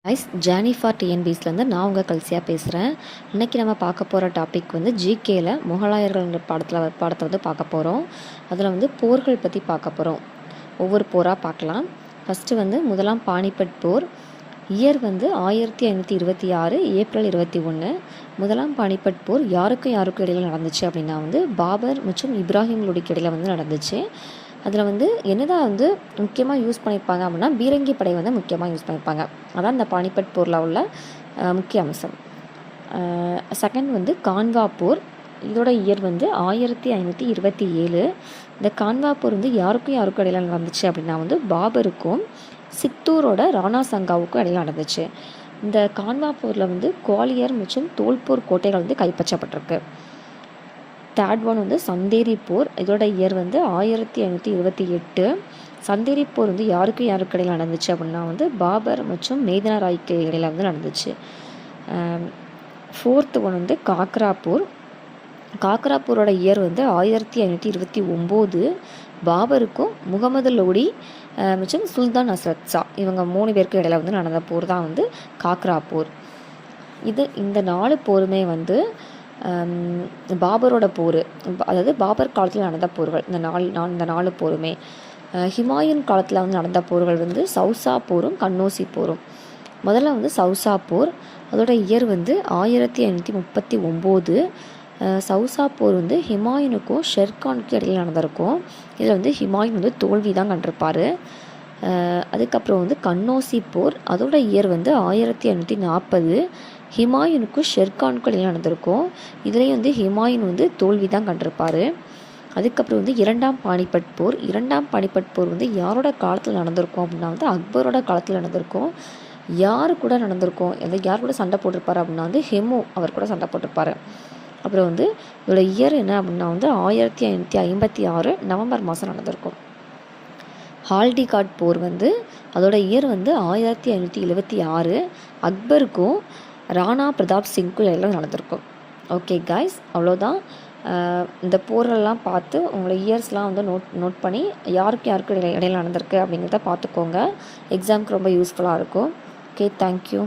Ice journey for டிஎன்பிஎஸ்லேருந்து நான் உங்கள் கல்சியாக பேசுகிறேன். இன்றைக்கி நம்ம பார்க்க போகிற டாபிக் வந்து ஜிகேயில் முகலாயர்கள்ன்ற பாடத்தை வந்து பார்க்க போகிறோம். அதில் வந்து போர்கள் பற்றி பார்க்க போகிறோம். ஒவ்வொரு போராக பார்க்கலாம். ஃபஸ்ட்டு வந்து முதலாம் பானிபட் போர். இயர் வந்து 1526 ஏப்ரல் 21. முதலாம் பானிபட் போர் யாருக்கும் இடையில் நடந்துச்சு அப்படின்னா வந்து பாபர் மற்றும் இப்ராஹிம் லோடிக்கு இடையில் வந்து நடந்துச்சு. அதில் வந்து என்னதான் வந்து முக்கியமாக யூஸ் பண்ணியிருப்பாங்க அப்படின்னா பீரங்கி படை வந்து முக்கியமாக யூஸ் பண்ணியிருப்பாங்க. அதான் இந்த பானிபட் போரில் உள்ள முக்கிய அம்சம். செகண்ட் வந்து கான்வா போர். இதோட இயர் வந்து 1527. இந்த கான்வா போர் வந்து யாருக்கும் இடையில நடந்துச்சு அப்படின்னா வந்து பாபருக்கும் சித்தூரோட ராணா சங்காவுக்கும் இடையில நடந்துச்சு. இந்த கான்வா போரில் வந்து குவாலியர் மற்றும் தோல்பூர் கோட்டைகள் வந்து கைப்பற்றப்பட்டிருக்கு. தேர்ட் ஒன் வந்து சந்தேரி போர். இதோட இயர் வந்து 1528. சந்தேரி போர் வந்து யாருக்கு இடையில நடந்துச்சு அப்படின்னா வந்து பாபர் மற்றும் மேதினா ராய்க்கு இடையில வந்து நடந்துச்சு. ஃபோர்த் ஒன் வந்து காக்ரா போர். காக்ரா போரோட இயர் வந்து 1529. பாபருக்கும் முகமது லோடி மற்றும் சுல்தான் அஸ்ரத் ஷா இவங்க 3 பேருக்கு இடையில வந்து நடந்த போர் தான் வந்து காக்ரா போர். இந்த 4 போருமே வந்து பாபரோட போர், அதாவது பாபர் காலத்தில் நடந்த போர்கள். இந்த 4 போருமே ஹிமாயூன் காலத்தில் வந்து நடந்த போர்கள் வந்து சௌசா போரும் கன்னோசி போரும். முதல்ல வந்து சௌசா போர். அதோட இயர் வந்து 1539. சௌசா போர் வந்து ஹிமாயூனுக்கும் ஷெர்கானுக்கும் இடையில் நடந்திருக்கும். இதில் வந்து ஹிமாயூன் வந்து தோல்வி தான் கண்டிருப்பார். அதுக்கப்புறம் வந்து கன்னோசி போர். அதோட இயர் வந்து 1540. ஹிமாயூனுக்கும் ஷெர்கானுக்கும் இடையில் நடந்திருக்கும். இதுலேயும் வந்து ஹிமாயூன் வந்து தோல்வி தான் கண்டிருப்பார். அதுக்கப்புறம் வந்து இரண்டாம் பானிபட் போர். இரண்டாம் பானிபட் போர் வந்து யாரோட காலத்தில் நடந்திருக்கும் அப்படின்னா வந்து அக்பரோட காலத்தில் நடந்திருக்கும். யார் கூட நடந்திருக்கும், யார் கூட சண்டை போட்டிருப்பார் அப்படின்னா வந்து ஹெமு அவர் கூட சண்டை போட்டிருப்பார். அப்புறம் வந்து இதோட இயர் என்ன அப்படின்னா வந்து 1556 நவம்பர் மாதம் நடந்திருக்கும். ஹால்டிகாட் போர் வந்து அதோட இயர் வந்து 1576. அக்பருக்கும் ராணா பிரதாப் சிங்க்கும் எல்லாம் நடந்திருக்கும். ஓகே காய்ஸ், அவ்வளோதான். இந்த போரெல்லாம் பார்த்து உங்களை இயர்ஸ்லாம் வந்து நோட் பண்ணி யாருக்கு இடையில நடந்திருக்கு அப்படிங்கிறத பார்த்துக்கோங்க. எக்ஸாமுக்கு ரொம்ப யூஸ்ஃபுல்லாக இருக்கும். Okay, thank you.